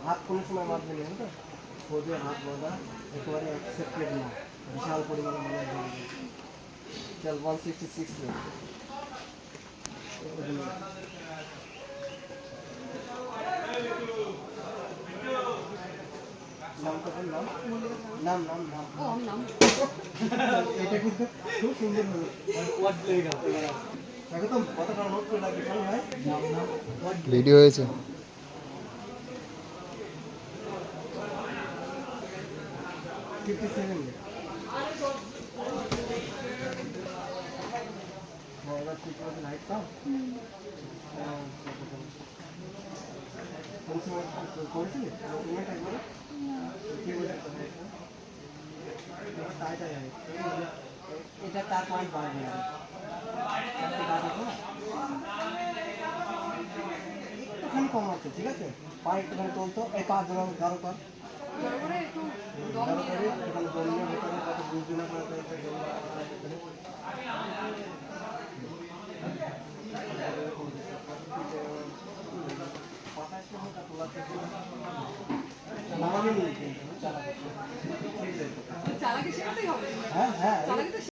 হাত কোনো সময় মারবে না তো, ওদের হাত বাঁধা একেবারে অ্যাকসেপ্টেড না, বিশাল পরিমাণে মানে চল 166 নামটা বললাম, নাম নাম নাম নাম এটা কিন্তু খুব সুন্দর হলো, একদম কতটা নোট করে রাখবি ভাই। রেডি হয়েছে। লাইট পাও করেছিলি একবারে এটা 4 পয়েন্ট বাড়বে না, একটুখানি কম আছে, ঠিক আছে? পা একটুখানি চলতো, এই পা জোড়া গাঢ় কর, এখানে জমিয়ে ভেতরে কত বুঝবে না করে চালাকি শেখাতেই হবে। হ্যাঁ হ্যাঁ